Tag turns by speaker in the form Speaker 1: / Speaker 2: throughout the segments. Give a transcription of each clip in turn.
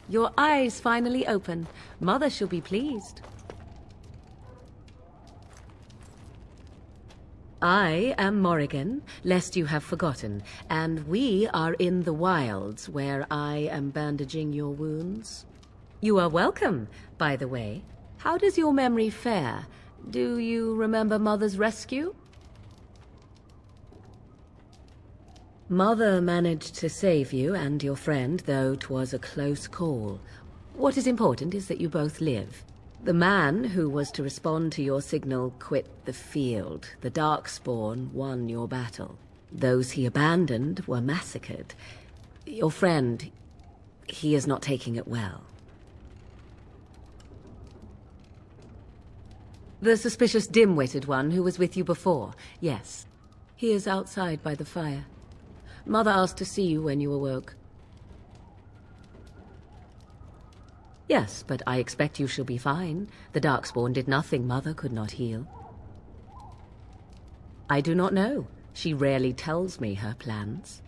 Speaker 1: Your eyes finally open. Mother shall be pleased. I am Morrigan, lest you have forgotten, and we are in the wilds where I am bandaging your wounds. You are welcome, by the way. How does your memory fare? Do you remember Mother's rescue? Mother managed to save you and your friend, though 'twas a close call. What is important is that you both live. The man who was to respond to your signal quit the field. The Darkspawn won your battle. Those he abandoned were massacred. Your friend, he is not taking it well. The suspicious dim-witted one who was with you before, yes. He is outside by the fire. Mother asked to see you when you awoke. Yes, but I expect you shall be fine. The Darkspawn did nothing Mother could not heal. I do not know. She rarely tells me her plans.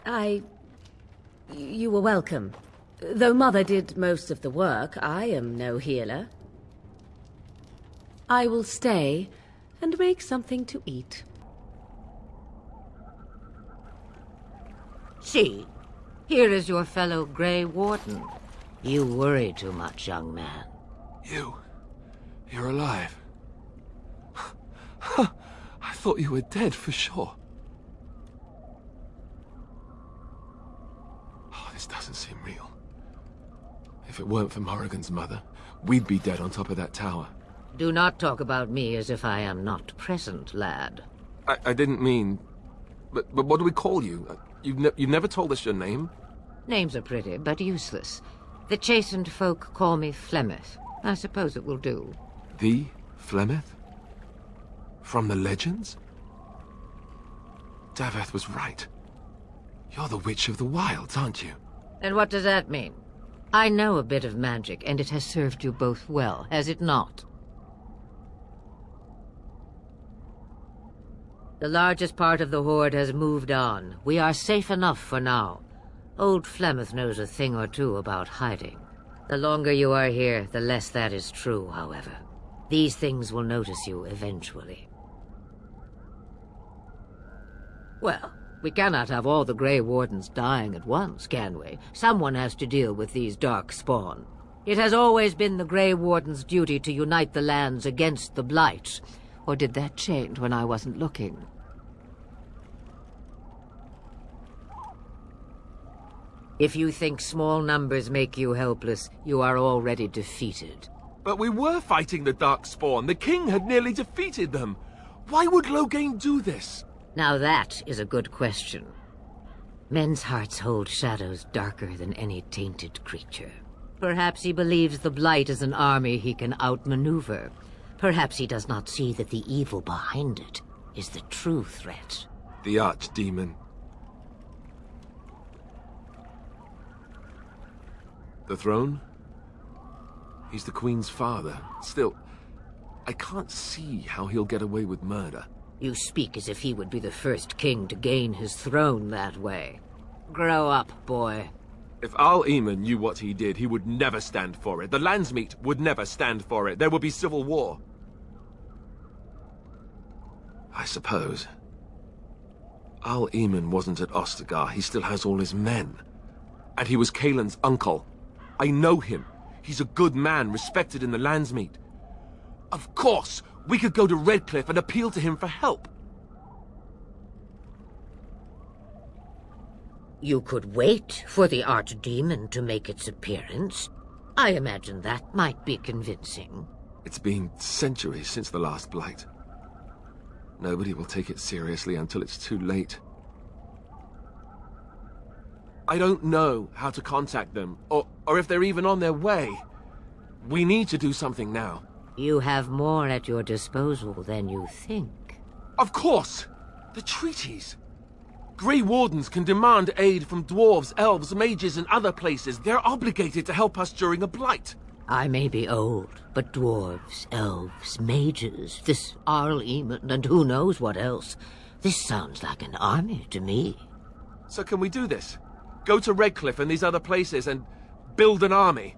Speaker 1: You were welcome. Though Mother did most of the work, I am no healer. I will stay and make something to eat.
Speaker 2: See, here is your fellow Grey Warden. You worry too much, young man.
Speaker 3: You're alive. I thought you were dead for sure. Oh, this doesn't seem real. If it weren't for Morrigan's mother, we'd be dead on top of that tower.
Speaker 2: Do not talk about me as if I am not present, lad.
Speaker 3: I didn't mean... But what do we call you? You've never told us your name?
Speaker 2: Names are pretty, but useless. The chastened folk call me Flemeth. I suppose it will do.
Speaker 3: The Flemeth? From the legends? Daveth was right. You're the Witch of the Wilds, aren't you?
Speaker 2: And what does that mean? I know a bit of magic, and it has served you both well, has it not? The largest part of the Horde has moved on. We are safe enough for now. Old Flemeth knows a thing or two about hiding. The longer you are here, the less that is true, however. These things will notice you eventually. Well, we cannot have all the Grey Wardens dying at once, can we? Someone has to deal with these Darkspawn. It has always been the Grey Warden's duty to unite the lands against the Blight. Or did that change when I wasn't looking? If you think small numbers make you helpless, you are already defeated.
Speaker 3: But we were fighting the Darkspawn. The king had nearly defeated them. Why would Loghain do this?
Speaker 2: Now that is a good question. Men's hearts hold shadows darker than any tainted creature. Perhaps he believes the Blight is an army he can outmaneuver. Perhaps he does not see that the evil behind it is the true threat.
Speaker 3: The archdemon. The throne? He's the Queen's father. Still, I can't see how he'll get away with murder.
Speaker 2: You speak as if he would be the first king to gain his throne that way. Grow up, boy.
Speaker 3: If Al-Eamon knew what he did, he would never stand for it. The Landsmeet would never stand for it. There would be civil war. I suppose. Al-Eamon wasn't at Ostagar. He still has all his men. And he was Kaelin's uncle. I know him. He's a good man, respected in the Landsmeet. Of course, we could go to Redcliffe and appeal to him for help.
Speaker 2: You could wait for the Archdemon to make its appearance. I imagine that might be convincing.
Speaker 3: It's been centuries since the last Blight. Nobody will take it seriously until it's too late. I don't know how to contact them, or if they're even on their way. We need to do something now.
Speaker 2: You have more at your disposal than you think.
Speaker 3: Of course! The treaties! Grey Wardens can demand aid from dwarves, elves, mages, and other places. They're obligated to help us during a Blight.
Speaker 2: I may be old, but dwarves, elves, mages, this Al-Eamon, and who knows what else. This sounds like an army to me.
Speaker 3: So can we do this? Go to Redcliffe and these other places and build an army.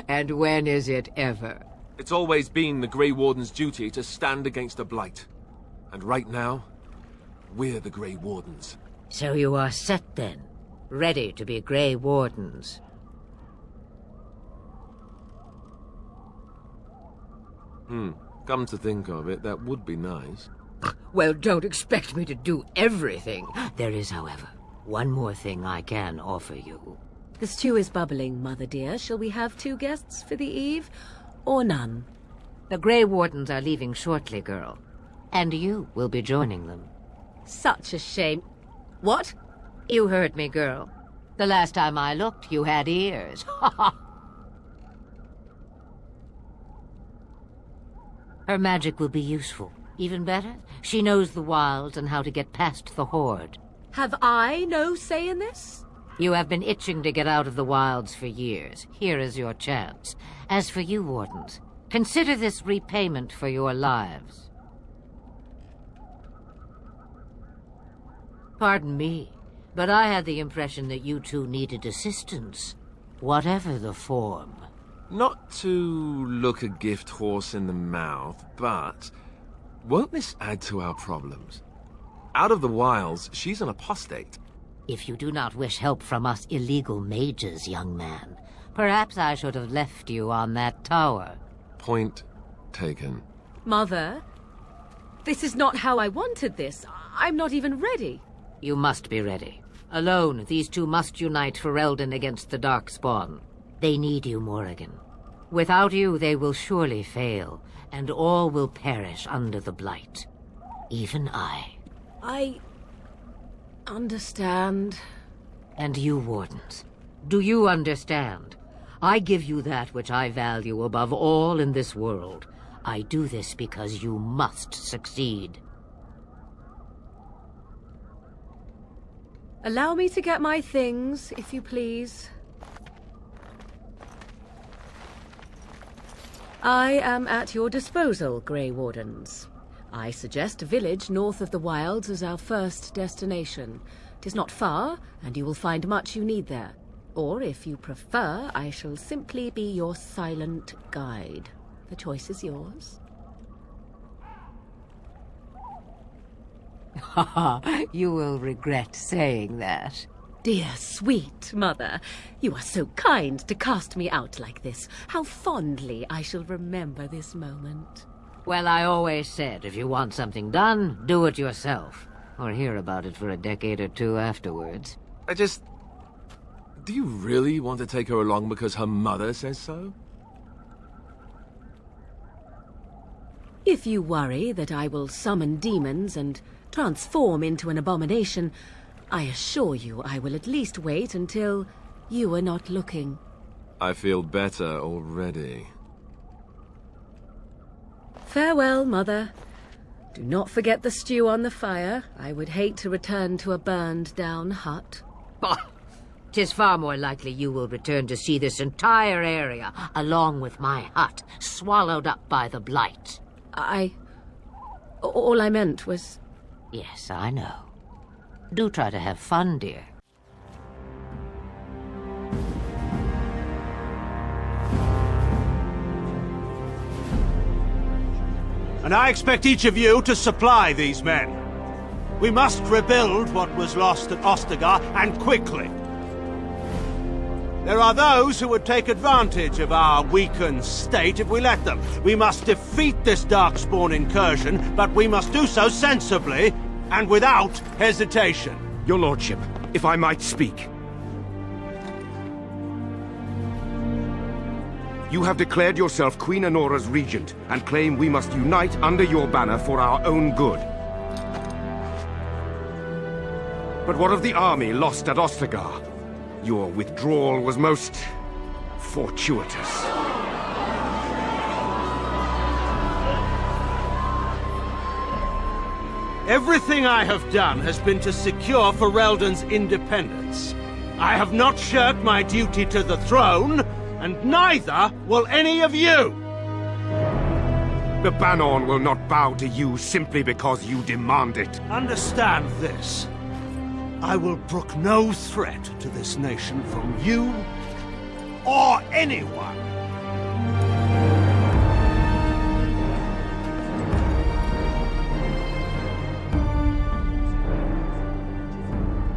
Speaker 2: And when is it ever?
Speaker 3: It's always been the Grey Warden's duty to stand against the Blight. And right now, we're the Grey Wardens.
Speaker 2: So you are set then, ready to be Grey Wardens.
Speaker 3: Come to think of it, that would be nice.
Speaker 2: Well, don't expect me to do everything. There is, however, one more thing I can offer you.
Speaker 1: The stew is bubbling, Mother dear. Shall we have 2 guests for the eve, or none?
Speaker 2: The Grey Wardens are leaving shortly, girl. And you will be joining them.
Speaker 1: Such a shame. What?
Speaker 2: You heard me, girl. The last time I looked, you had ears. Her magic will be useful. Even better, she knows the wilds and how to get past the Horde.
Speaker 1: Have I no say in this?
Speaker 2: You have been itching to get out of the wilds for years. Here is your chance. As for you, Wardens, consider this repayment for your lives. Pardon me, but I had the impression that you two needed assistance, whatever the form.
Speaker 3: Not to look a gift horse in the mouth, but won't this add to our problems? Out of the wilds, she's an apostate.
Speaker 2: If you do not wish help from us illegal mages, young man, perhaps I should have left you on that tower.
Speaker 3: Point taken.
Speaker 1: Mother, this is not how I wanted this. I'm not even ready.
Speaker 2: You must be ready. Alone, these two must unite for Eldon against the Darkspawn. They need you, Morrigan. Without you, they will surely fail, and all will perish under the Blight. Even I.
Speaker 1: I understand.
Speaker 2: And you, Wardens, do you understand? I give you that which I value above all in this world. I do this because you must succeed.
Speaker 1: Allow me to get my things, if you please. I am at your disposal, Grey Wardens. I suggest a village north of the wilds as our first destination. 'Tis not far, and you will find much you need there. Or, if you prefer, I shall simply be your silent guide. The choice is yours.
Speaker 2: You will regret saying that.
Speaker 1: Dear, sweet mother, you are so kind to cast me out like this. How fondly I shall remember this moment.
Speaker 2: Well, I always said, if you want something done, do it yourself. Or hear about it for a decade or two afterwards.
Speaker 3: Do you really want to take her along because her mother says so?
Speaker 1: If you worry that I will summon demons and transform into an abomination, I assure you I will at least wait until you are not looking.
Speaker 3: I feel better already.
Speaker 1: Farewell, Mother. Do not forget the stew on the fire. I would hate to return to a burned-down hut.
Speaker 2: Bah! 'Tis far more likely you will return to see this entire area, along with my hut, swallowed up by the Blight.
Speaker 1: All I meant was...
Speaker 2: Yes, I know. Do try to have fun, dear.
Speaker 4: And I expect each of you to supply these men. We must rebuild what was lost at Ostagar, and quickly. There are those who would take advantage of our weakened state if we let them. We must defeat this Darkspawn incursion, but we must do so sensibly and without hesitation.
Speaker 5: Your Lordship, if I might speak. You have declared yourself Queen Honora's regent, and claim we must unite under your banner for our own good. But what of the army lost at Ostagar? Your withdrawal was most fortuitous.
Speaker 4: Everything I have done has been to secure Ferelden's independence. I have not shirked my duty to the throne, and neither will any of you!
Speaker 5: The Banon will not bow to you simply because you demand it.
Speaker 4: Understand this. I will brook no threat to this nation from you or anyone.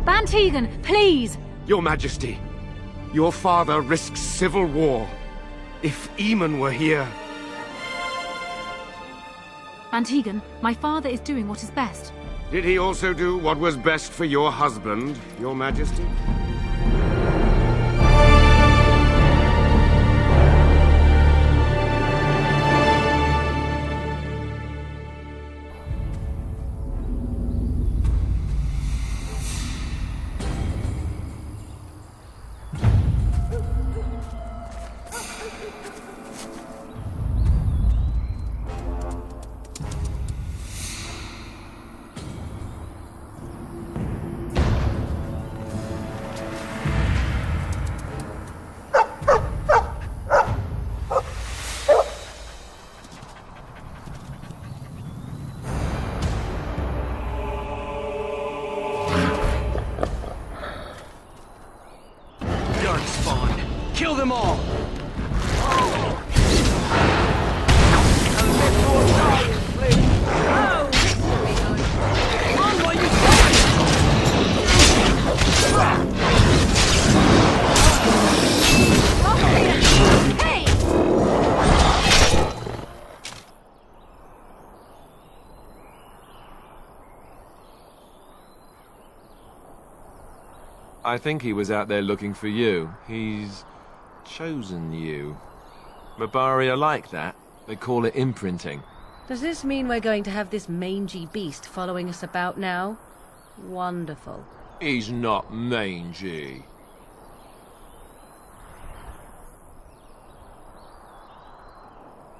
Speaker 6: Bantegan, please!
Speaker 5: Your Majesty, your father risks civil war. If Eamon were here...
Speaker 6: Bantegan, my father is doing what is best.
Speaker 5: Did he also do what was best for your husband, Your Majesty?
Speaker 7: Kill them all!
Speaker 3: I think he was out there looking for you. He's chosen you. Mabari are like that. They call it imprinting.
Speaker 1: Does this mean we're going to have this mangy beast following us about now? Wonderful.
Speaker 3: He's not mangy.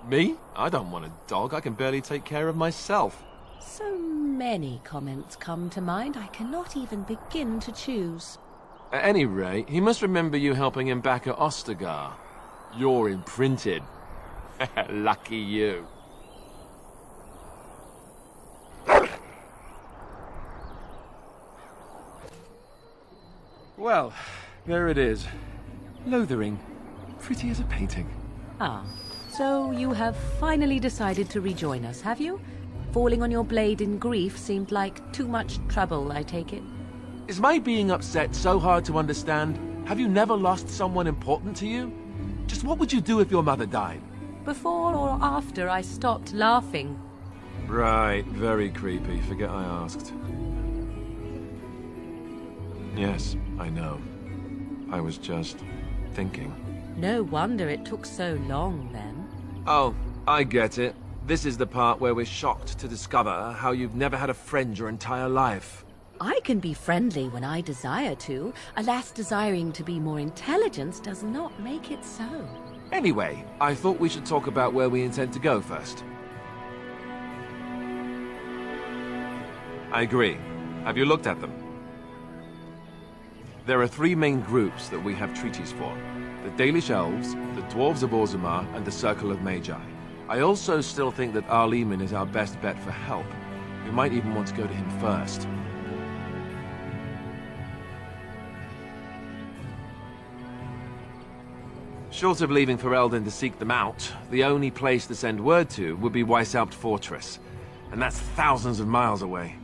Speaker 3: Me? I don't want a dog. I can barely take care of myself.
Speaker 1: So many comments come to mind, I cannot even begin to choose.
Speaker 3: At any rate, he must remember you helping him back at Ostagar. You're imprinted. Lucky you. Well, there it is. Lothering. Pretty as a painting.
Speaker 1: Ah, so you have finally decided to rejoin us, have you? Falling on your blade in grief seemed like too much trouble, I take it.
Speaker 3: Is my being upset so hard to understand? Have you never lost someone important to you? Just what would you do if your mother died?
Speaker 1: Before or after I stopped laughing?
Speaker 3: Right, very creepy. Forget I asked. Yes, I know. I was just thinking.
Speaker 1: No wonder it took so long, then.
Speaker 3: Oh, I get it. This is the part where we're shocked to discover how you've never had a friend your entire life.
Speaker 1: I can be friendly when I desire to. Alas, desiring to be more intelligent does not make it so.
Speaker 3: Anyway, I thought we should talk about where we intend to go first. I agree. Have you looked at them? There are three main groups that we have treaties for. The Dalish Elves, the Dwarves of Orzammar, and the Circle of Magi. I also still think that Arleman is our best bet for help. We might even want to go to him first. Short of leaving Ferelden to seek them out, the only place to send word to would be Weishaupt Fortress. And that's thousands of miles away.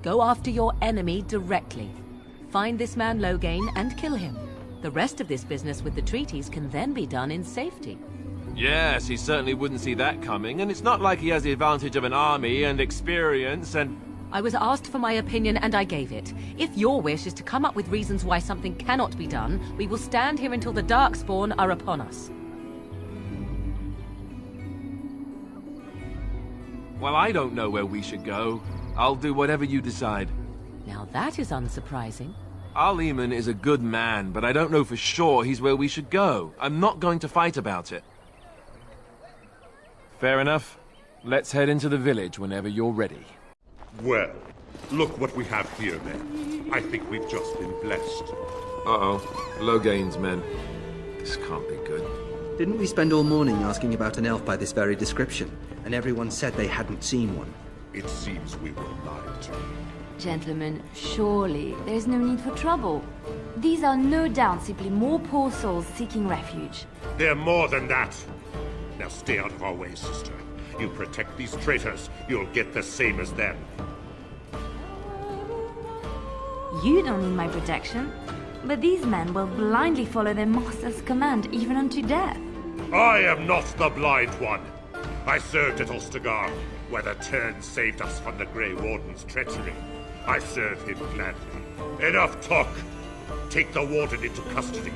Speaker 1: Go after your enemy directly. Find this man Loghain and kill him. The rest of this business with the treaties can then be done in safety.
Speaker 3: Yes, he certainly wouldn't see that coming, and it's not like he has the advantage of an army and experience and...
Speaker 1: I was asked for my opinion and I gave it. If your wish is to come up with reasons why something cannot be done, we will stand here until the Darkspawn are upon us.
Speaker 3: Well, I don't know where we should go. I'll do whatever you decide.
Speaker 1: Now that is unsurprising.
Speaker 3: Arleman is a good man, but I don't know for sure he's where we should go. I'm not going to fight about it. Fair enough. Let's head into the village whenever you're ready.
Speaker 8: Well, look what we have here, then. I think we've just been blessed.
Speaker 3: Uh-oh. Loghain's men. This can't be good.
Speaker 7: Didn't we spend all morning asking about an elf by this very description, and everyone said they hadn't seen one?
Speaker 8: It seems we were lied to.
Speaker 9: Gentlemen, surely there's no need for trouble. These are no doubt simply more poor souls seeking refuge.
Speaker 8: They're more than that. Now stay out of our way, sister. You protect these traitors, you'll get the same as them.
Speaker 9: You don't need my protection, but these men will blindly follow their master's command even unto death.
Speaker 8: I am not the blind one. I served at Ostagar, where the Turn saved us from the Grey Warden's treachery. I serve him gladly. Enough talk! Take the Warden into custody.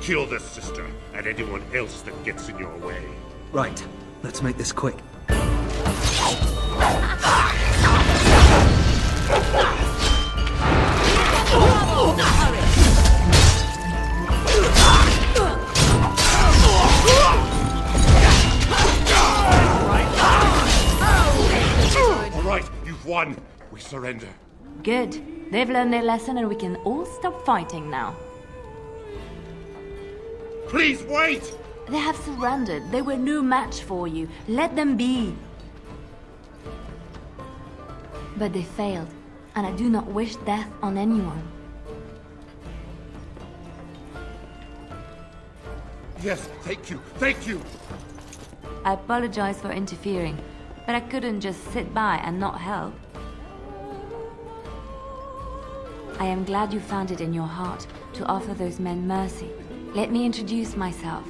Speaker 8: Kill the sister and anyone else that gets in your way.
Speaker 7: Right. Let's make this quick.
Speaker 8: All right, you've won. We surrender.
Speaker 9: Good. They've learned their lesson and we can all stop fighting now.
Speaker 8: Please wait!
Speaker 9: They have surrendered. They were no match for you. Let them be. But they failed, and I do not wish death on anyone.
Speaker 8: Yes, thank you, thank you!
Speaker 9: I apologize for interfering, but I couldn't just sit by and not help. I am glad you found it in your heart to offer those men mercy. Let me introduce myself.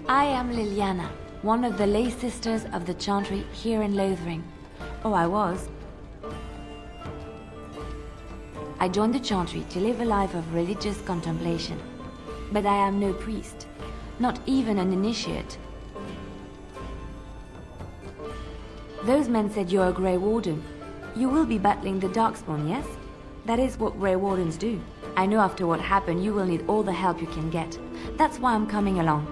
Speaker 9: I am Liliana, one of the lay sisters of the Chantry here in Lothering. Oh, I was. I joined the Chantry to live a life of religious contemplation. But I am no priest, not even an initiate. Those men said you're a Grey Warden. You will be battling the Darkspawn, yes? That is what Grey Wardens do. I know after what happened you will need all the help you can get. That's why I'm coming along.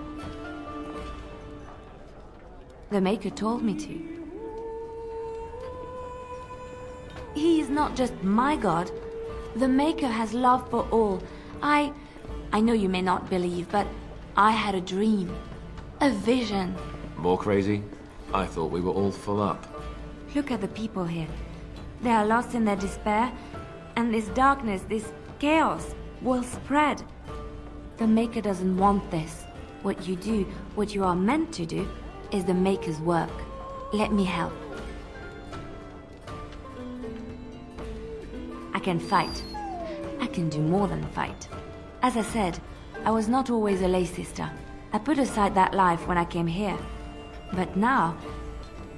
Speaker 9: The Maker told me to. He is not just my god. The Maker has love for all. I know you may not believe, but I had a dream. A vision.
Speaker 3: More crazy? I thought we were all full up.
Speaker 9: Look at the people here. They are lost in their despair, and this darkness, this chaos, will spread. The Maker doesn't want this. What you do, what you are meant to do, is the Maker's work. Let me help. I can fight. I can do more than fight. As I said, I was not always a lay sister. I put aside that life when I came here. But now,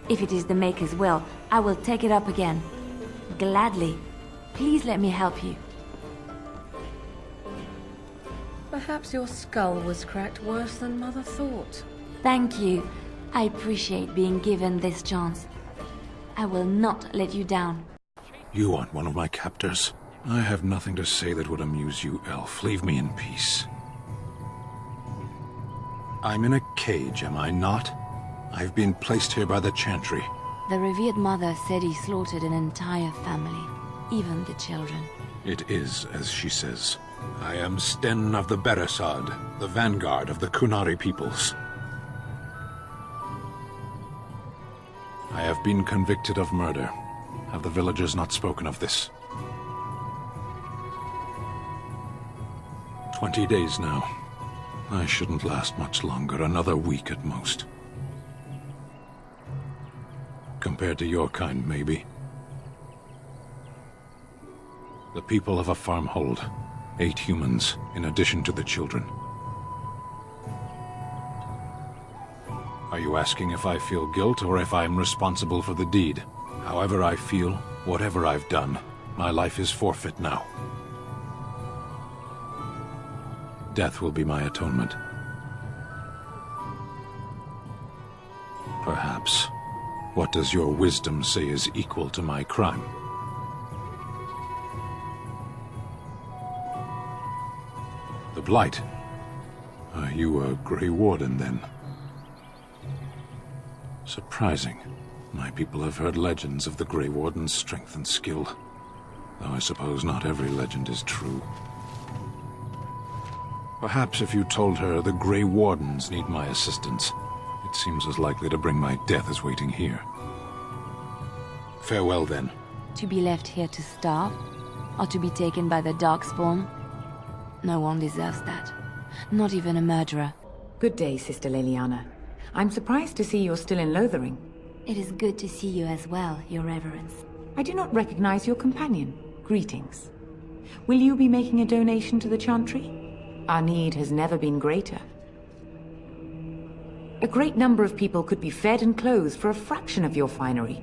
Speaker 9: if it is the Maker's will, I will take it up again. Gladly. Please let me help you.
Speaker 1: Perhaps your skull was cracked worse than Mother thought.
Speaker 9: Thank you. I appreciate being given this chance. I will not let you down.
Speaker 10: You aren't one of my captors. I have nothing to say that would amuse you, elf. Leave me in peace. I'm in a cage, am I not? I've been placed here by the Chantry.
Speaker 9: The revered mother said he slaughtered an entire family, even the children.
Speaker 10: It is as she says. I am Sten of the Beresaad, the vanguard of the Kunari peoples. I have been convicted of murder. Have the villagers not spoken of this? 20 days now. I shouldn't last much longer, another week at most. Compared to your kind, maybe. The people of a farmhold. 8 humans, in addition to the children. Are you asking if I feel guilt or if I'm responsible for the deed? However I feel, whatever I've done, my life is forfeit now. Death will be my atonement. Perhaps. What does your wisdom say is equal to my crime? The Blight. Are you a Grey Warden, then? Surprising. My people have heard legends of the Grey Warden's strength and skill. Though I suppose not every legend is true. Perhaps if you told her the Grey Wardens need my assistance, it seems as likely to bring my death as waiting here. Farewell, then.
Speaker 9: To be left here to starve? Or to be taken by the Darkspawn? No one deserves that. Not even a murderer.
Speaker 11: Good day, Sister Leliana. I'm surprised to see you're still in Lothering.
Speaker 9: It is good to see you as well, Your Reverence.
Speaker 11: I do not recognize your companion. Greetings. Will you be making a donation to the Chantry? Our need has never been greater. A great number of people could be fed and clothed for a fraction of your finery.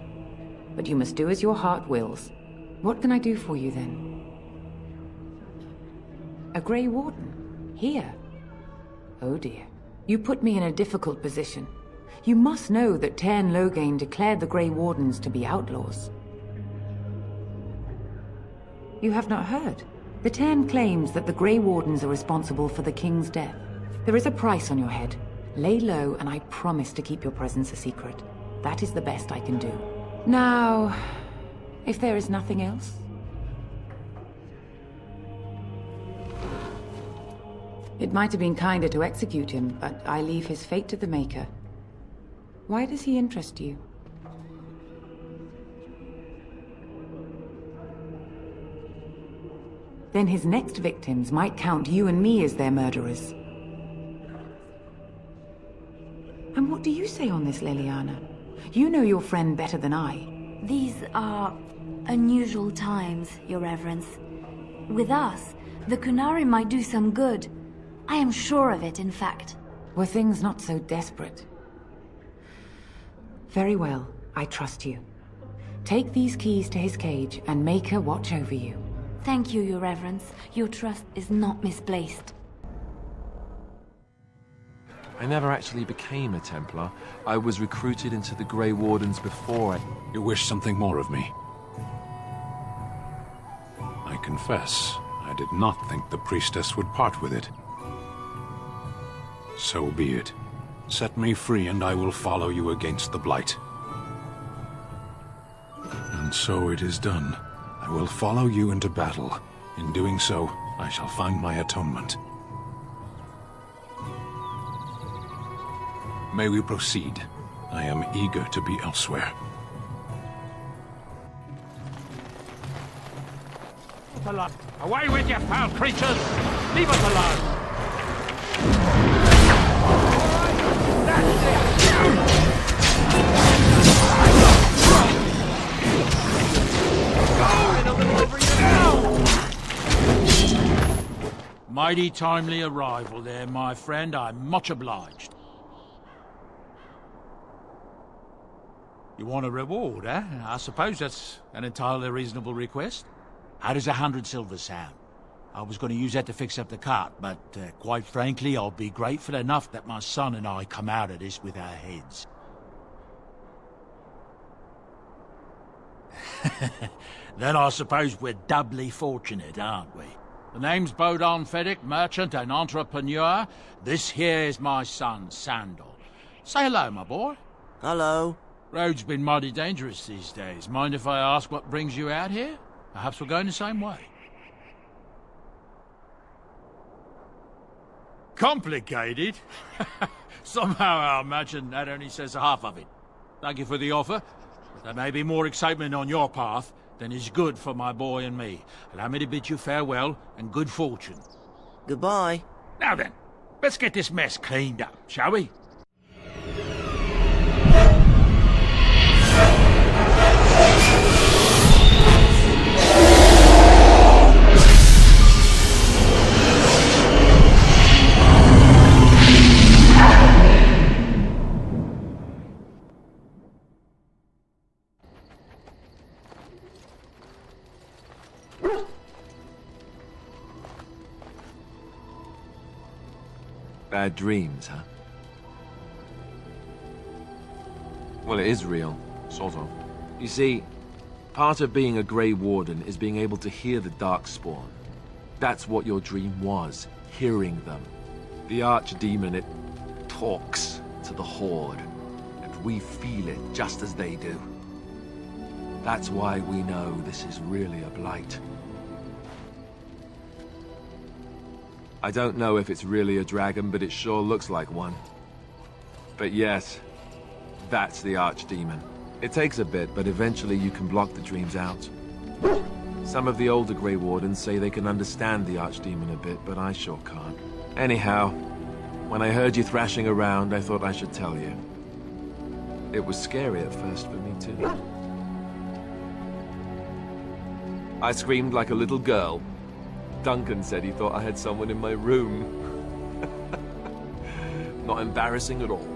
Speaker 11: But you must do as your heart wills. What can I do for you, then? A Grey Warden? Here? Oh dear. You put me in a difficult position. You must know that Tairn Loghain declared the Grey Wardens to be outlaws. You have not heard? The Tairn claims that the Grey Wardens are responsible for the King's death. There is a price on your head. Lay low, and I promise to keep your presence a secret. That is the best I can do. Now, if there is nothing else... It might have been kinder to execute him, but I leave his fate to the Maker. Why does he interest you? Then his next victims might count you and me as their murderers. And what do you say on this, Leliana? You know your friend better than I.
Speaker 9: These are unusual times, Your Reverence. With us, the Kunari might do some good. I am sure of it, in fact.
Speaker 11: Were things not so desperate? Very well, I trust you. Take these keys to his cage and make her watch over you.
Speaker 9: Thank you, Your Reverence. Your trust is not misplaced.
Speaker 3: I never actually became a Templar. I was recruited into the Grey Wardens before I...
Speaker 10: You wish something more of me? I confess, I did not think the priestess would part with it. So be it. Set me free and I will follow you against the Blight. And so it is done. I will follow you into battle. In doing so, I shall find my atonement. May we proceed? I am eager to be elsewhere.
Speaker 12: Away with you, foul creatures! Leave us alone! Mighty timely arrival there, my friend. I'm much obliged. You want a reward, eh? I suppose that's an entirely reasonable request. How does 100 silver sound? I was going to use that to fix up the cart, but quite frankly, I'll be grateful enough that my son and I come out of this with our heads. Then I suppose we're doubly fortunate, aren't we? The name's Bodon Feddick, merchant and entrepreneur. This here is my son, Sandal. Say hello, my boy.
Speaker 13: Hello.
Speaker 12: Road's been mighty dangerous these days. Mind if I ask what brings you out here? Perhaps we're going the same way. Complicated? Somehow I imagine that only says half of it. Thank you for the offer, but there may be more excitement on your path than is good for my boy and me. Allow me to bid you farewell and good fortune.
Speaker 13: Goodbye.
Speaker 12: Now then, let's get this mess cleaned up, shall we?
Speaker 3: Bad dreams, huh? Well, it is real, sort of. You see, part of being a Grey Warden is being able to hear the Darkspawn. That's what your dream was, hearing them. The Archdemon, it talks to the Horde, and we feel it just as they do. That's why we know this is really a blight. I don't know if it's really a dragon, but it sure looks like one. But yes, that's the Archdemon. It takes a bit, but eventually you can block the dreams out. Some of the older Grey Wardens say they can understand the Archdemon a bit, but I sure can't. Anyhow, when I heard you thrashing around, I thought I should tell you. It was scary at first for me, too. I screamed like a little girl. Duncan said he thought I had someone in my room. Not embarrassing at all.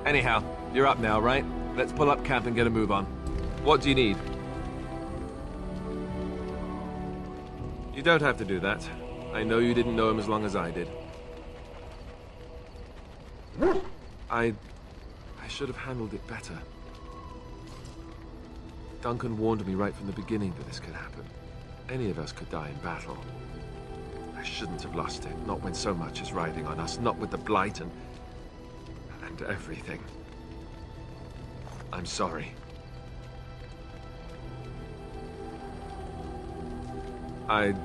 Speaker 3: Anyhow, you're up now, right? Let's pull up camp and get a move on. What do you need? You don't have to do that. I know you didn't know him as long as I did. I should have handled it better. Duncan warned me right from the beginning that this could happen. Any of us could die in battle. I shouldn't have lost it, not when so much is riding on us, not with the Blight and everything. I'm sorry. I'd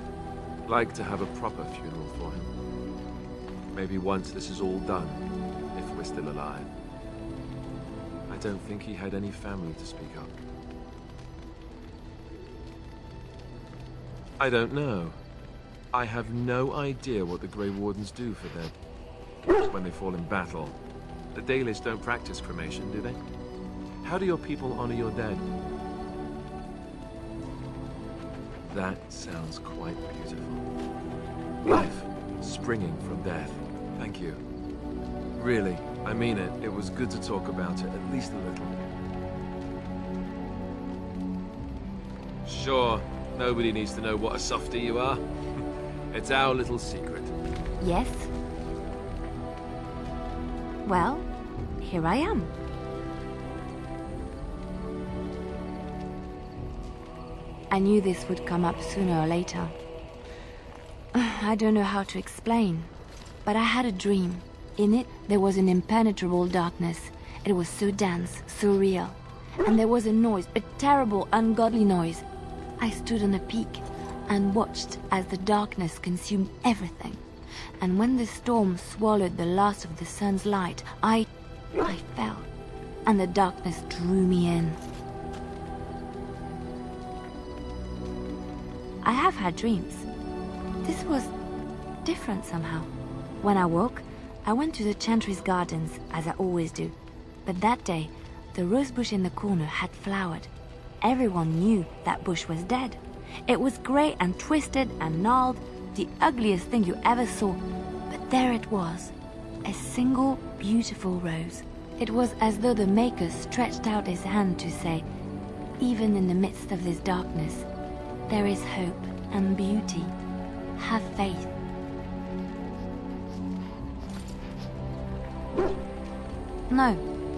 Speaker 3: like to have a proper funeral for him. Maybe once this is all done, if we're still alive. I don't think he had any family to speak of. I don't know. I have no idea what the Grey Wardens do for their... when they fall in battle. The Dalish don't practice cremation, do they? How do your people honor your dead? That sounds quite beautiful. Life springing from death. Thank you. Really, I mean it. It was good to talk about it, at least a little. Sure, nobody needs to know what a softie you are. It's our little secret.
Speaker 9: Yes? Well, here I am. I knew this would come up sooner or later. I don't know how to explain, but I had a dream. In it, there was an impenetrable darkness. It was so dense, so real. And there was a noise, a terrible, ungodly noise. I stood on a peak and watched as the darkness consumed everything. And when the storm swallowed the last of the sun's light, I fell, and the darkness drew me in. I have had dreams. This was different somehow. When I woke, I went to the Chantry's gardens, as I always do. But that day, the rose bush in the corner had flowered. Everyone knew that bush was dead. It was grey and twisted and gnarled, the ugliest thing you ever saw. But there it was, a single beautiful rose. It was as though the Maker stretched out his hand to say, even in the midst of this darkness, there is hope and beauty. Have faith. No,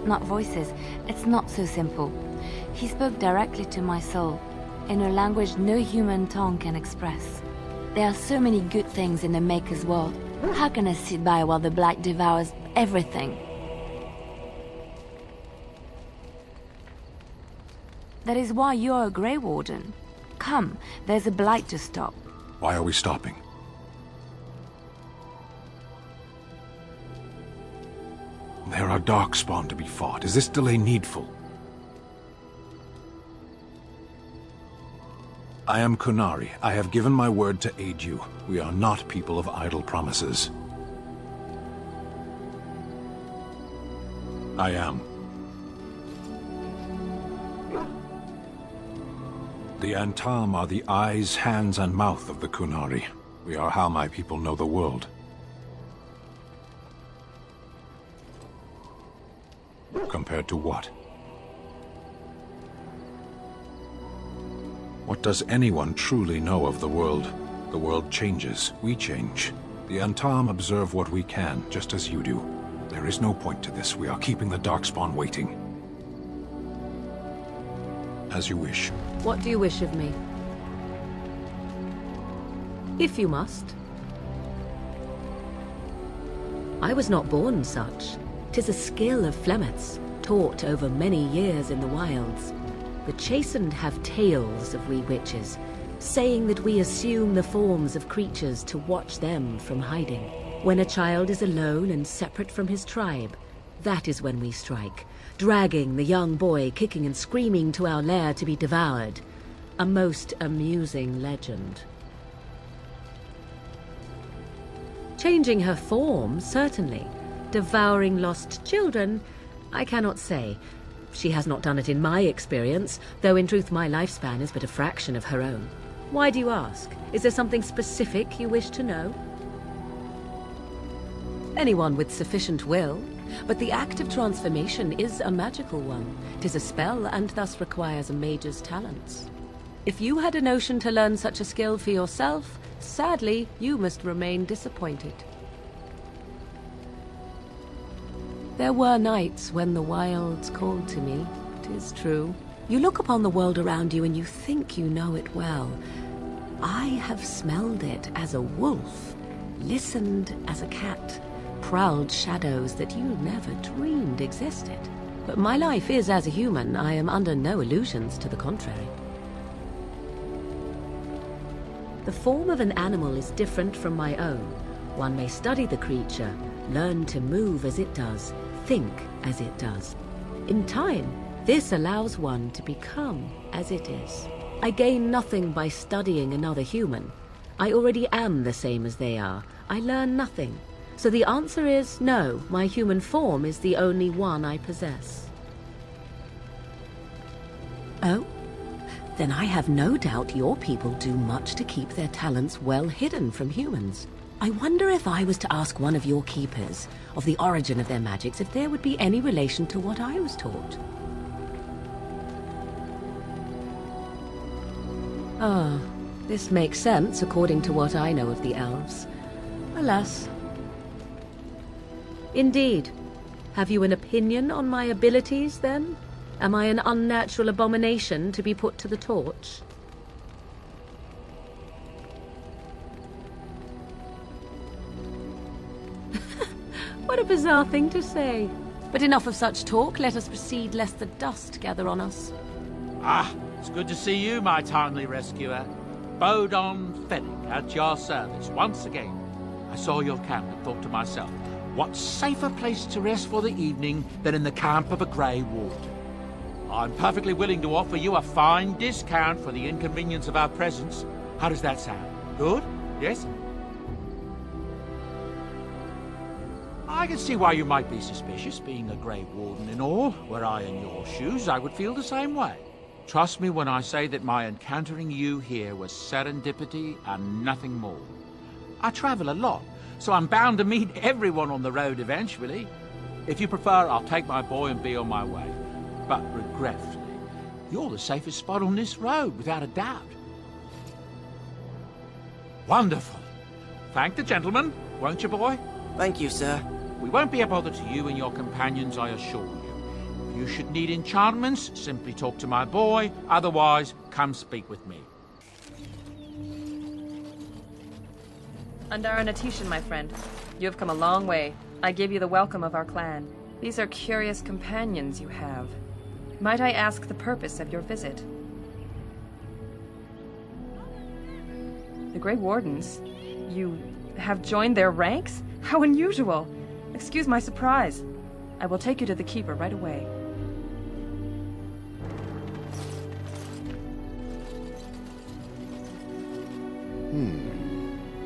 Speaker 9: not voices. It's not so simple. He spoke directly to my soul, in a language no human tongue can express. There are so many good things in the Maker's world. How can I sit by while the Blight devours everything? That is why you're a Grey Warden. Come, there's a Blight to stop.
Speaker 10: Why are we stopping? There are Darkspawn to be fought. Is this delay needful? I am Kunari. I have given my word to aid you. We are not people of idle promises. I am. The Antam are the eyes, hands, and mouth of the Kunari. We are how my people know the world. Compared to what? What does anyone truly know of the world? The world changes. We change. The Antam observe what we can, just as you do. There is no point to this. We are keeping the Darkspawn waiting. As you wish.
Speaker 1: What do you wish of me? If you must. I was not born such. 'Tis a skill of Flemeth's, taught over many years in the wilds. The chastened have tales of we witches, saying that we assume the forms of creatures to watch them from hiding. When a child is alone and separate from his tribe, that is when we strike, dragging the young boy kicking and screaming to our lair to be devoured. A most amusing legend. Changing her form, certainly. Devouring lost children, I cannot say. She has not done it in my experience, though in truth my lifespan is but a fraction of her own. Why do you ask? Is there something specific you wish to know? Anyone with sufficient will, but the act of transformation is a magical one. 'Tis a spell and thus requires a mage's talents. If you had a notion to learn such a skill for yourself, sadly, you must remain disappointed. There were nights when the wilds called to me, 'tis true. You look upon the world around you and you think you know it well. I have smelled it as a wolf, listened as a cat, prowled shadows that you never dreamed existed. But my life is as a human. I am under no illusions to the contrary. The form of an animal is different from my own. One may study the creature, learn to move as it does, think as it does. In time, this allows one to become as it is. I gain nothing by studying another human. I already am the same as they are. I learn nothing. So the answer is no, my human form is the only one I possess. Oh? Then I have no doubt your people do much to keep their talents well hidden from humans. I wonder if I was to ask one of your keepers of the origin of their magics, if there would be any relation to what I was taught. Ah, this makes sense according to what I know of the elves. Alas. Indeed. Have you an opinion on my abilities, then? Am I an unnatural abomination to be put to the torch? What a bizarre thing to say. But enough of such talk. Let us proceed, lest the dust gather on us.
Speaker 12: Ah, it's good to see you, my timely rescuer. Bodon Fennick, at your service once again. I saw your camp and thought to myself, what safer place to rest for the evening than in the camp of a Grey Warden? I'm perfectly willing to offer you a fine discount for the inconvenience of our presence. How does that sound? Good? Yes? I can see why you might be suspicious, being a Grey Warden and all. Were I in your shoes, I would feel the same way. Trust me when I say that my encountering you here was serendipity and nothing more. I travel a lot, so I'm bound to meet everyone on the road eventually. If you prefer, I'll take my boy and be on my way. But regretfully, you're the safest spot on this road, without a doubt. Wonderful. Thank the gentleman, won't you, boy?
Speaker 13: Thank you, sir.
Speaker 12: We won't be a bother to you and your companions, I assure you. If you should need enchantments, simply talk to my boy. Otherwise, come speak with me.
Speaker 14: Andara Natishan, my friend. You have come a long way. I give you the welcome of our clan. These are curious companions you have. Might I ask the purpose of your visit? The Grey Wardens? You have joined their ranks? How unusual! Excuse my surprise. I will take you to the Keeper right away.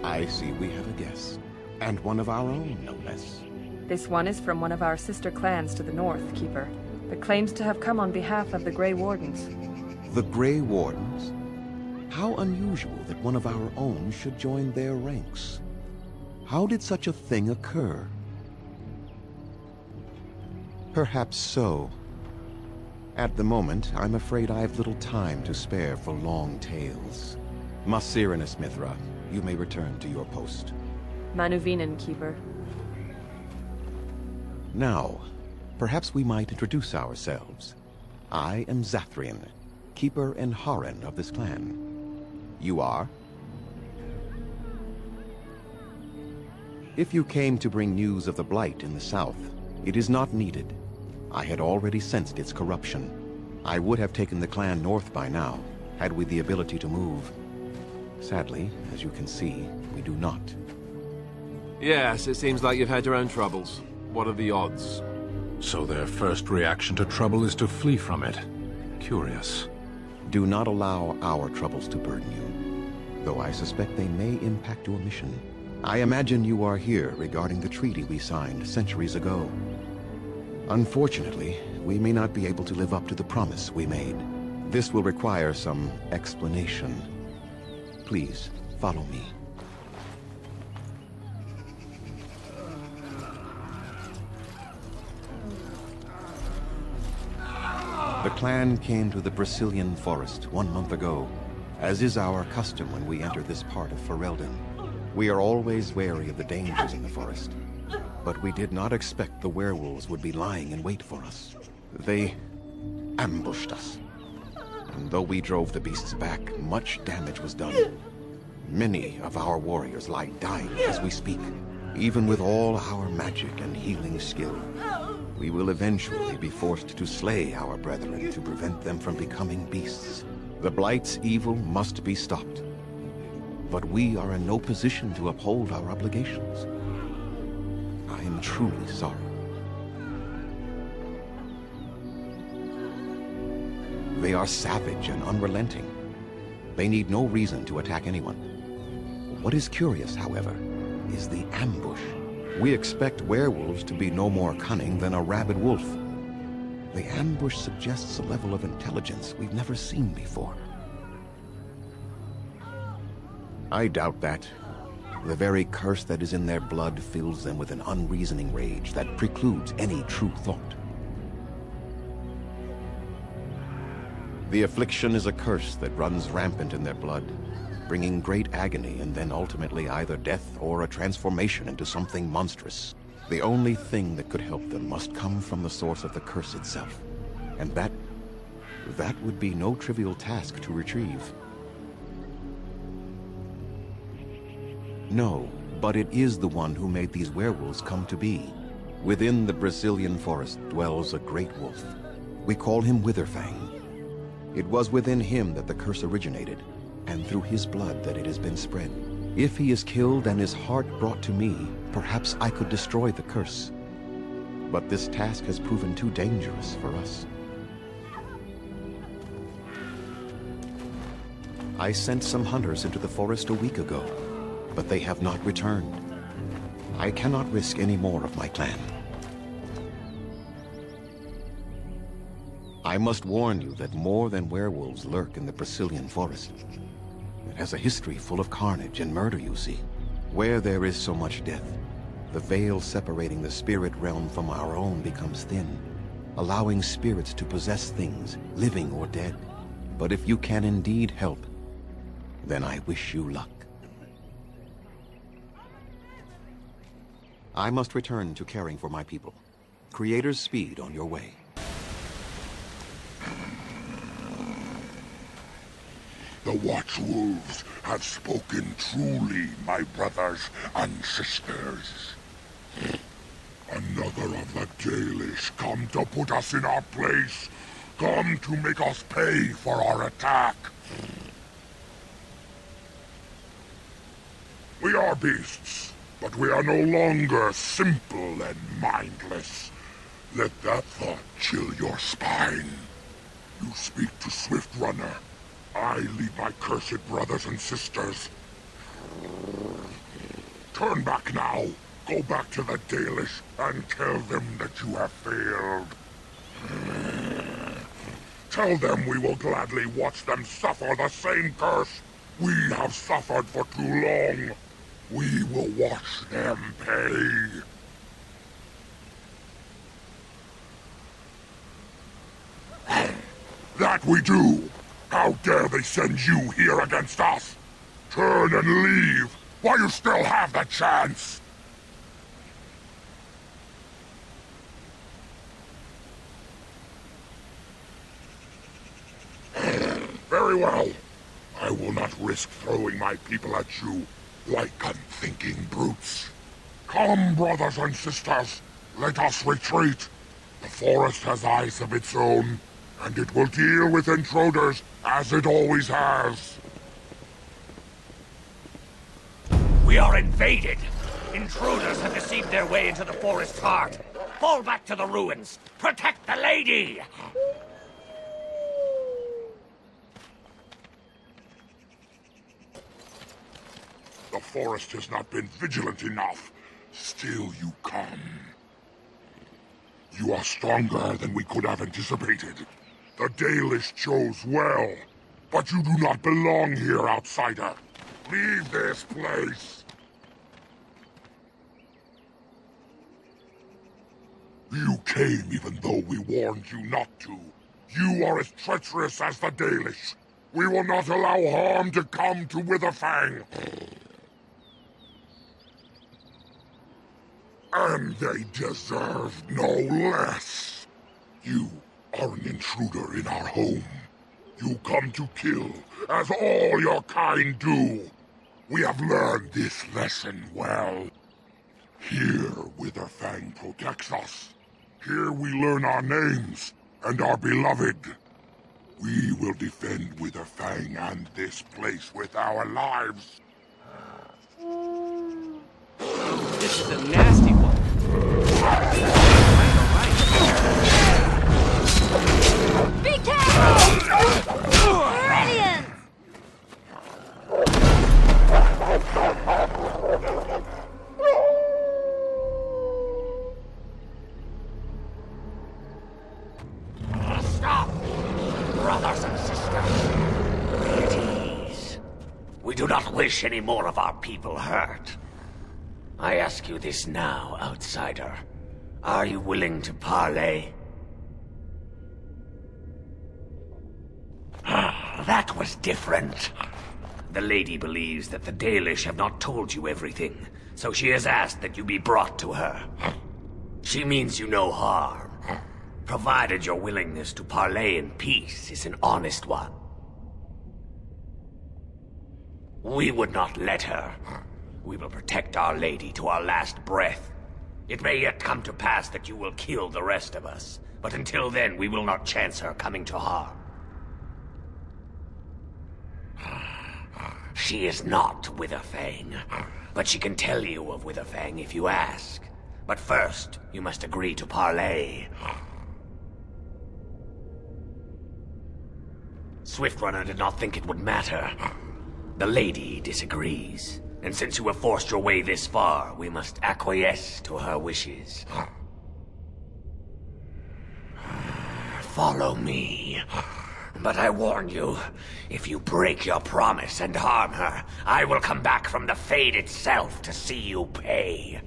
Speaker 15: I see we have a guest. And one of our own, no less.
Speaker 14: This one is from one of our sister clans to the north, Keeper, but claims to have come on behalf of the Grey Wardens.
Speaker 15: The Grey Wardens? How unusual that one of our own should join their ranks. How did such a thing occur? Perhaps so. At the moment, I'm afraid I have little time to spare for long tales. Masirinus Mithra, you may return to your post.
Speaker 14: Manuvinen, Keeper.
Speaker 15: Now, perhaps we might introduce ourselves. I am Zathrian, Keeper and Haran of this clan. You are? If you came to bring news of the Blight in the south, it is not needed. I had already sensed its corruption. I would have taken the clan north by now, had we the ability to move. Sadly, as you can see, we do not.
Speaker 3: Yes, it seems like you've had your own troubles. What are the odds?
Speaker 10: So their first reaction to trouble is to flee from it. Curious.
Speaker 15: Do not allow our troubles to burden you, though I suspect they may impact your mission. I imagine you are here regarding the treaty we signed centuries ago. Unfortunately, we may not be able to live up to the promise we made. This will require some explanation. Please, follow me. The clan came to the Brazilian forest 1 month ago, as is our custom when we enter this part of Ferelden. We are always wary of the dangers in the forest, but we did not expect the werewolves would be lying in wait for us. They ambushed us, and though we drove the beasts back, much damage was done. Many of our warriors lie dying as we speak. Even with all our magic and healing skill, we will eventually be forced to slay our brethren to prevent them from becoming beasts. The Blight's evil must be stopped, but we are in no position to uphold our obligations. I am truly sorry. They are savage and unrelenting. They need no reason to attack anyone. What is curious, however, is the ambush. We expect werewolves to be no more cunning than a rabid wolf. The ambush suggests a level of intelligence we've never seen before. I doubt that. The very curse that is in their blood fills them with an unreasoning rage that precludes any true thought. The affliction is a curse that runs rampant in their blood, bringing great agony and then ultimately either death or a transformation into something monstrous. The only thing that could help them must come from the source of the curse itself. And that would be no trivial task to retrieve. No, but it is the one who made these werewolves come to be. Within the Brazilian forest dwells a great wolf. We call him Witherfang. It was within him that the curse originated, and through his blood that it has been spread. If he is killed and his heart brought to me, perhaps I could destroy the curse. But this task has proven too dangerous for us. I sent some hunters into the forest a week ago, but they have not returned. I cannot risk any more of my clan. I must warn you that more than werewolves lurk in the Brazilian forest. It has a history full of carnage and murder, you see. Where there is so much death, the veil separating the spirit realm from our own becomes thin, allowing spirits to possess things, living or dead. But if you can indeed help, then I wish you luck. I must return to caring for my people. Creator's speed on your way.
Speaker 16: The Watchwolves have spoken truly, my brothers and sisters. Another of the Dalish come to put us in our place, come to make us pay for our attack. We are beasts, but we are no longer simple and mindless. Let that thought chill your spine. You speak to Swift Runner. I lead my cursed brothers and sisters. Turn back now. Go back to the Dalish and tell them that you have failed. Tell them we will gladly watch them suffer the same curse we have suffered for too long. We will watch them pay. That we do. How dare they send you here against us? Turn and leave while you still have the chance. Very well. I will not risk throwing my people at you like unthinking brutes. Come, brothers and sisters, let us retreat. The forest has eyes of its own, and it will deal with intruders as it always has.
Speaker 17: We are invaded! Intruders have deceived their way into the forest's heart. Fall back to the ruins! Protect the lady!
Speaker 16: The forest has not been vigilant enough. Still you come. You are stronger than we could have anticipated. The Dalish chose well, but you do not belong here, outsider. Leave this place! You came even though we warned you not to. You are as treacherous as the Dalish. We will not allow harm to come to Witherfang. And they deserve no less. You are an intruder in our home. You come to kill, as all your kind do. We have learned this lesson well. Here, Witherfang protects us. Here we learn our names and are beloved. We will defend Witherfang and this place with our lives.
Speaker 17: This is a nasty one.
Speaker 18: Be careful! Brilliant!
Speaker 17: Stop! Brothers and sisters, be at ease. We do not wish any more of our people hurt. I ask you this now, outsider. Are you willing to parley? That was different. The lady believes that the Dalish have not told you everything, so she has asked that you be brought to her. She means you no harm, provided your willingness to parley in peace is an honest one. We would not let her. We will protect our lady to our last breath. It may yet come to pass that you will kill the rest of us, but until then we will not chance her coming to harm. She is not Witherfang, but she can tell you of Witherfang if you ask. But first, you must agree to parley. Swiftrunner did not think it would matter. The lady disagrees. And since you have forced your way this far, we must acquiesce to her wishes. Follow me. But I warn you, if you break your promise and harm her, I will come back from the Fade itself to see you pay.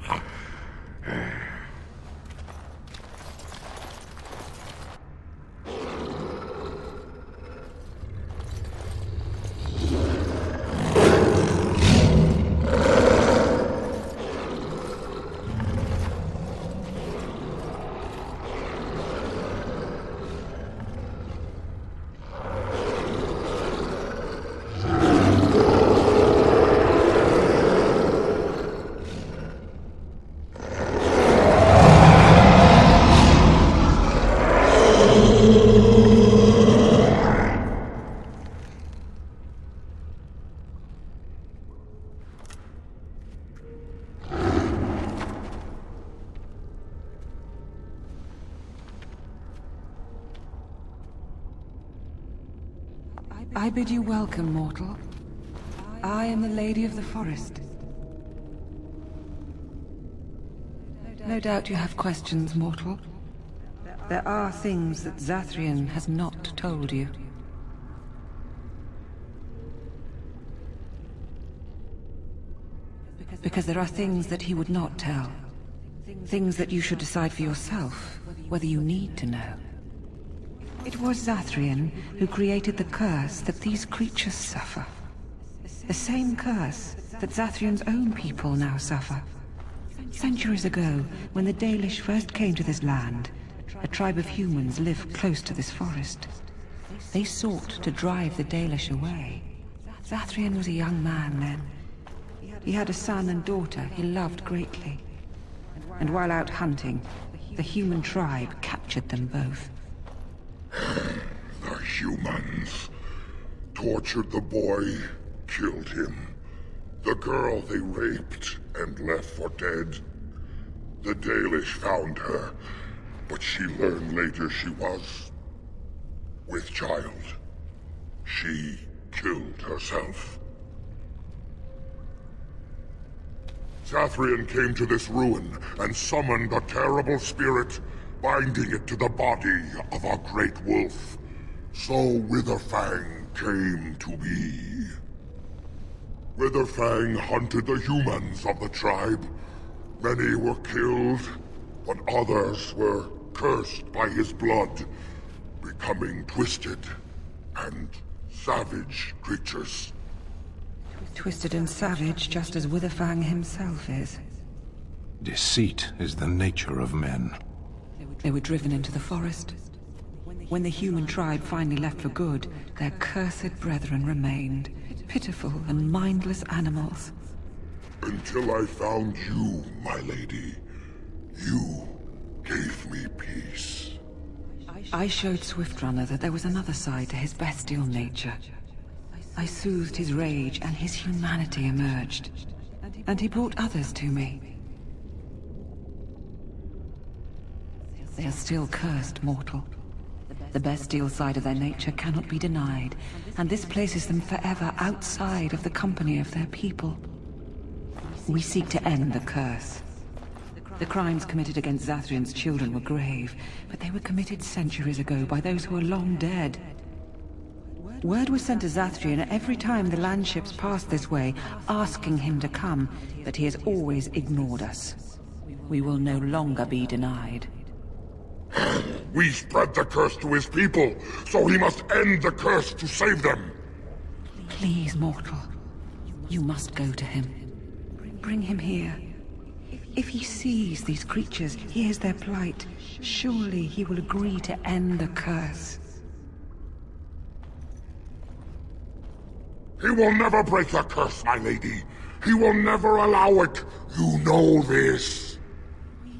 Speaker 11: I bid you welcome, mortal. I am the Lady of the Forest. No doubt you have questions, mortal. There are things that Zathrian has not told you. Because there are things that he would not tell. Things that you should decide for yourself, whether you need to know. It was Zathrian who created the curse that these creatures suffer. The same curse that Zathrian's own people now suffer. Centuries ago, when the Dalish first came to this land, a tribe of humans lived close to this forest. They sought to drive the Dalish away. Zathrian was a young man then. He had a son and daughter he loved greatly. And while out hunting, the human tribe captured them both.
Speaker 16: The humans tortured the boy, killed him. The girl they raped and left for dead. The Dalish found her, but she learned later she was with child. She killed herself. Zathrian came to this ruin and summoned a terrible spirit, binding it to the body of a great wolf. So Witherfang came to be. Witherfang hunted the humans of the tribe. Many were killed, but others were cursed by his blood, becoming twisted and savage creatures.
Speaker 19: Twisted and savage, just as Witherfang himself is.
Speaker 10: Deceit is the nature of men.
Speaker 19: They were driven into the forest. When the human tribe finally left for good, their cursed brethren remained, pitiful and mindless animals.
Speaker 16: Until I found you, my lady. You gave me peace.
Speaker 19: I showed Swiftrunner that there was another side to his bestial nature. I soothed his rage and his humanity emerged. And he brought others to me. They are still cursed, mortal. The bestial side of their nature cannot be denied, and this places them forever outside of the company of their people. We seek to end the curse. The crimes committed against Zathrian's children were grave, but they were committed centuries ago by those who are long dead. Word was sent to Zathrian every time the landships passed this way, asking him to come, but he has always ignored us. We will no longer be denied.
Speaker 16: We spread the curse to his people, so he must end the curse to save them.
Speaker 19: Please, mortal. You must go to him. Bring him here. If he sees these creatures, hears their plight, surely he will agree to end the curse.
Speaker 16: He will never break the curse, my lady. He will never allow it. You know this.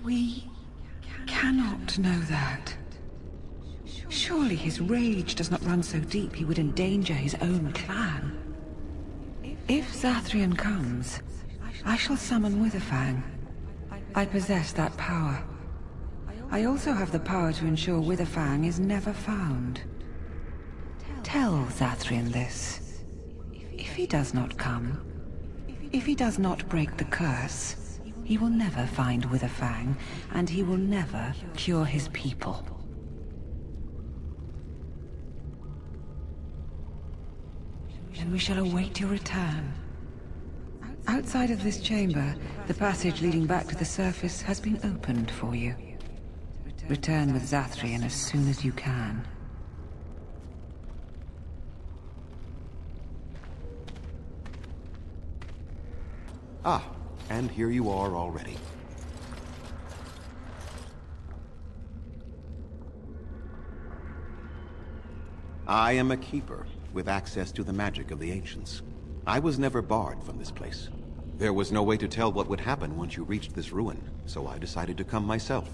Speaker 19: We cannot know that. Surely his rage does not run so deep he would endanger his own clan. If Zathrian comes, I shall summon Witherfang. I possess that power. I also have the power to ensure Witherfang is never found. Tell Zathrian this. If he does not come, if he does not break the curse, he will never find Witherfang, and he will never cure his people. And we shall await your return. Outside of this chamber, the passage leading back to the surface has been opened for you. Return with Zathrian as soon as you can.
Speaker 15: Ah, and here you are already. I am a keeper, with access to the magic of the ancients. I was never barred from this place. There was no way to tell what would happen once you reached this ruin, so I decided to come myself.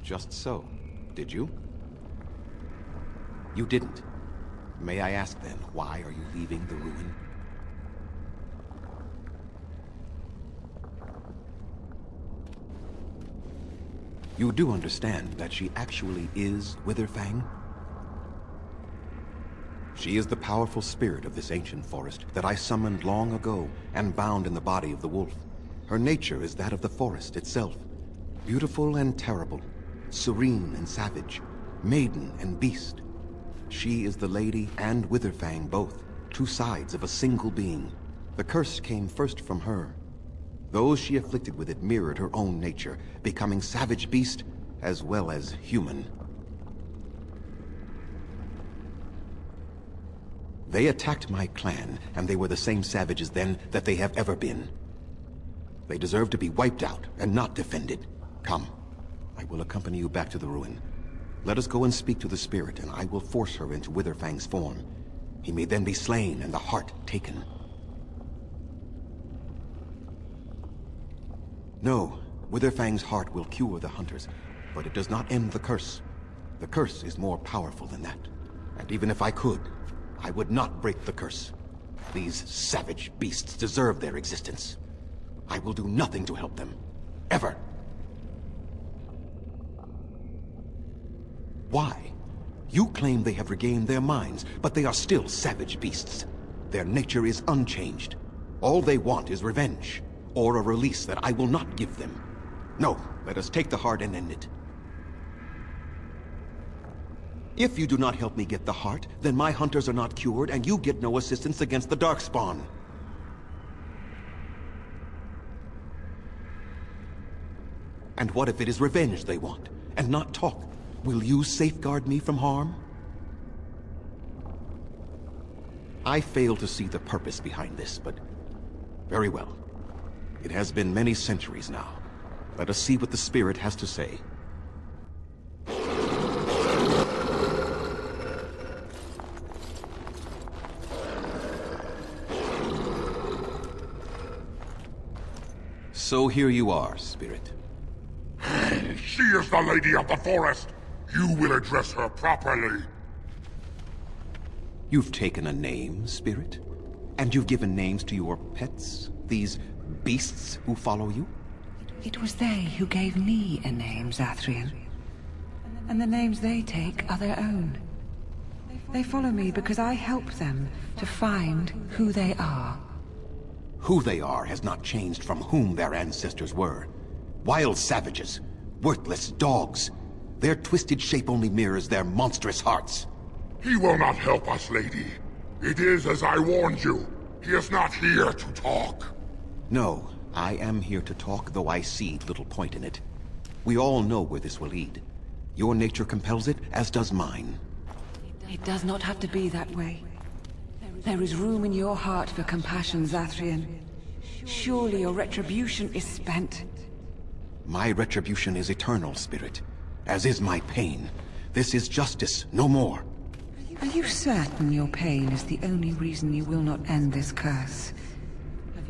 Speaker 15: Just so, did you? You didn't. May I ask then, why are you leaving the ruin? You do understand that she actually is Witherfang? She is the powerful spirit of this ancient forest that I summoned long ago and bound in the body of the wolf. Her nature is that of the forest itself. Beautiful and terrible, serene and savage, maiden and beast. She is the lady and Witherfang both, two sides of a single being. The curse came first from her. Those she afflicted with it mirrored her own nature, becoming savage beast as well as human. They attacked my clan, and they were the same savages then that they have ever been. They deserve to be wiped out and not defended. Come, I will accompany you back to the ruin. Let us go and speak to the spirit, and I will force her into Witherfang's form. He may then be slain and the heart taken. No, Witherfang's heart will cure the hunters, but it does not end the curse. The curse is more powerful than that. And even if I could, I would not break the curse. These savage beasts deserve their existence. I will do nothing to help them. Ever. Why? You claim they have regained their minds, but they are still savage beasts. Their nature is unchanged. All they want is revenge, or a release that I will not give them. No, let us take the heart and end it. If you do not help me get the heart, then my hunters are not cured, and you get no assistance against the Darkspawn. And what if it is revenge they want, and not talk? Will you safeguard me from harm? I fail to see the purpose behind this, but very well. It has been many centuries now. Let us see what the spirit has to say. So here you are, spirit.
Speaker 16: She is the lady of the forest. You will address her properly.
Speaker 15: You've taken a name, spirit? And you've given names to your pets? These beasts who follow you?
Speaker 19: It was they who gave me a name, Zathrian. And the names they take are their own. They follow me because I help them to find who they are.
Speaker 15: Who they are has not changed from whom their ancestors were. Wild savages. Worthless dogs. Their twisted shape only mirrors their monstrous hearts.
Speaker 16: He will not help us, lady. It is as I warned you. He is not here to talk.
Speaker 15: No, I am here to talk, though I see little point in it. We all know where this will lead. Your nature compels it, as does mine.
Speaker 19: It does not have to be that way. There is room in your heart for compassion, Zathrian. Surely your retribution is spent.
Speaker 15: My retribution is eternal, spirit. As is my pain. This is justice, no more.
Speaker 19: Are you certain your pain is the only reason you will not end this curse?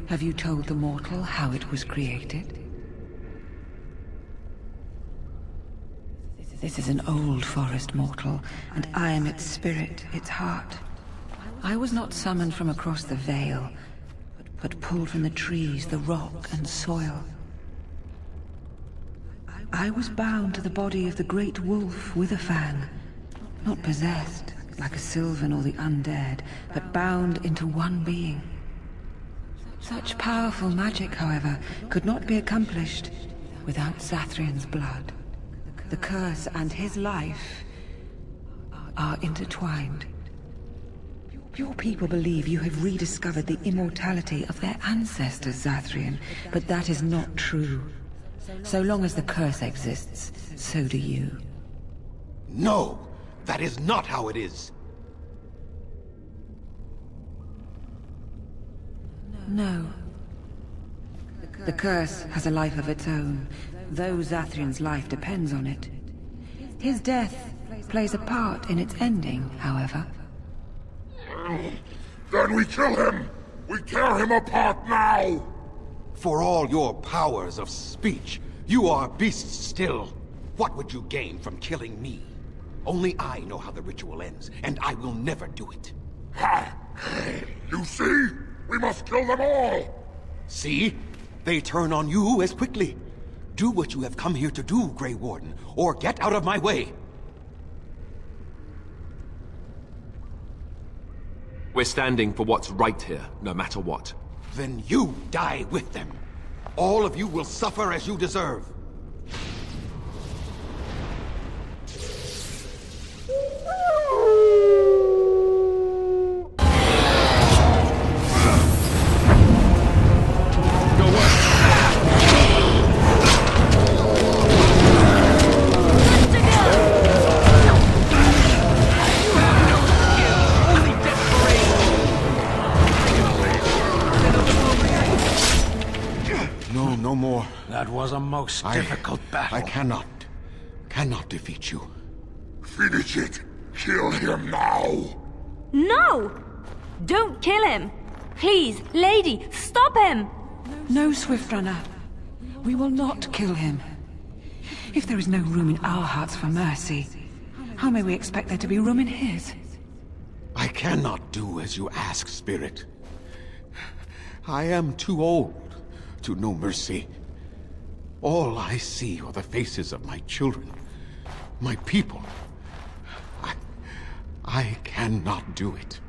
Speaker 19: Have you told the mortal how it was created? This is an old forest, mortal, and I am its spirit, its heart. I was not summoned from across the Vale, but pulled from the trees, the rock and soil. I was bound to the body of the great wolf Witherfang, not possessed, like a Sylvan or the undead, but bound into one being. Such powerful magic, however, could not be accomplished without Zathrian's blood. The curse and his life are intertwined. Your people believe you have rediscovered the immortality of their ancestors, Zathrian, but that is not true. So long as the curse exists, so do you.
Speaker 15: No! That is not how it is!
Speaker 19: No. The curse has a life of its own, though Zathrian's life depends on it. His death plays a part in its ending, however.
Speaker 16: Then we kill him! We tear him apart now!
Speaker 15: For all your powers of speech, you are beasts still. What would you gain from killing me? Only I know how the ritual ends, and I will never do it.
Speaker 16: Ha! You see? We must kill them all!
Speaker 15: See? They turn on you as quickly. Do what you have come here to do, Grey Warden, or get out of my way!
Speaker 3: We're standing for what's right here, no matter what.
Speaker 15: Then you die with them. All of you will suffer as you deserve. No more.
Speaker 12: That was a most difficult battle.
Speaker 15: I cannot defeat you.
Speaker 16: Finish it! Kill him now!
Speaker 9: No! Don't kill him! Please, lady, stop him!
Speaker 19: No, Swiftrunner. We will not kill him. If there is no room in our hearts for mercy, how may we expect there to be room in his?
Speaker 5: I cannot do as you ask, Spirit. I am too old to know mercy. All I see are the faces of my children, my people. I cannot do it.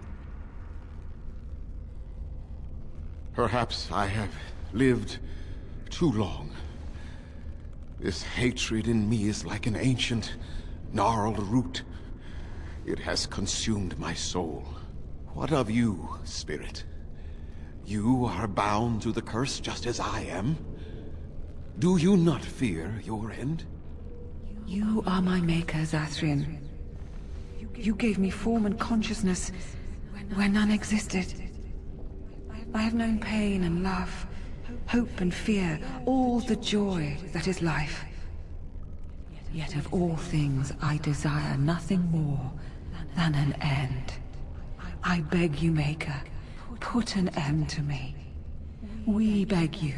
Speaker 5: Perhaps I have lived too long. This hatred in me is like an ancient, gnarled root. It has consumed my soul. What of you, Spirit? You are bound to the curse just as I am. Do you not fear your end?
Speaker 19: You are my maker, Zathrian. You gave me form and consciousness where none existed. I have known pain and love, hope and fear, all the joy that is life. Yet of all things I desire nothing more than an end. I beg you, Maker, put an end to me. We beg you,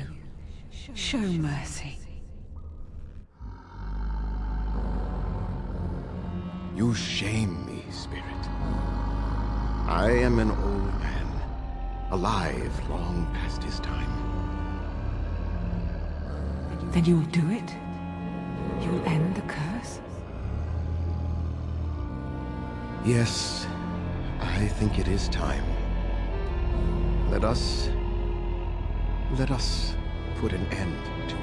Speaker 19: show mercy.
Speaker 5: You shame me, Spirit. I am an old man, alive long past his time.
Speaker 19: Then you'll do it? You'll end the curse?
Speaker 5: Yes, I think it is time. Let us put an end to it.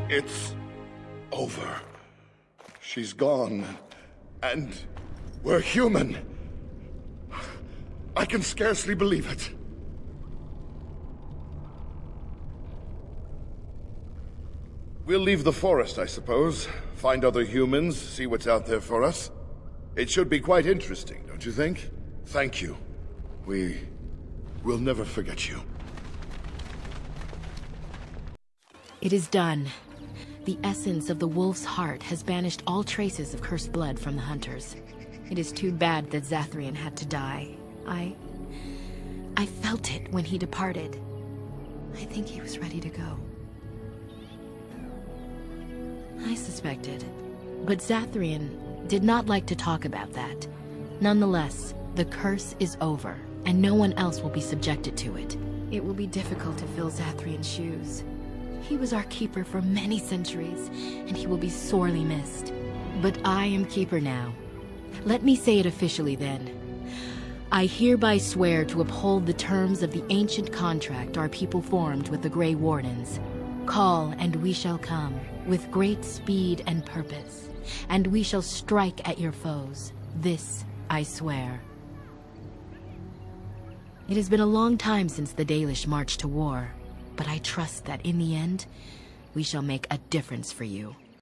Speaker 16: It's over. She's gone. And we're human. I can scarcely believe it. We'll leave the forest, I suppose. Find other humans, see what's out there for us. It should be quite interesting, don't you think? Thank you. We'll never forget you.
Speaker 20: It is done. The essence of the wolf's heart has banished all traces of cursed blood from the hunters. It is too bad that Zathrian had to die. I felt it when he departed. I think he was ready to go. I suspected. But Zathrian did not like to talk about that. Nonetheless, the curse is over, and no one else will be subjected to it. It will be difficult to fill Zathrian's shoes. He was our keeper for many centuries, and he will be sorely missed. But I am keeper now. Let me say it officially then. I hereby swear to uphold the terms of the ancient contract our people formed with the Grey Wardens. Call, and we shall come, with great speed and purpose, and we shall strike at your foes. This I swear. It has been a long time since the Dalish marched to war, but I trust that in the end, we shall make a difference for you.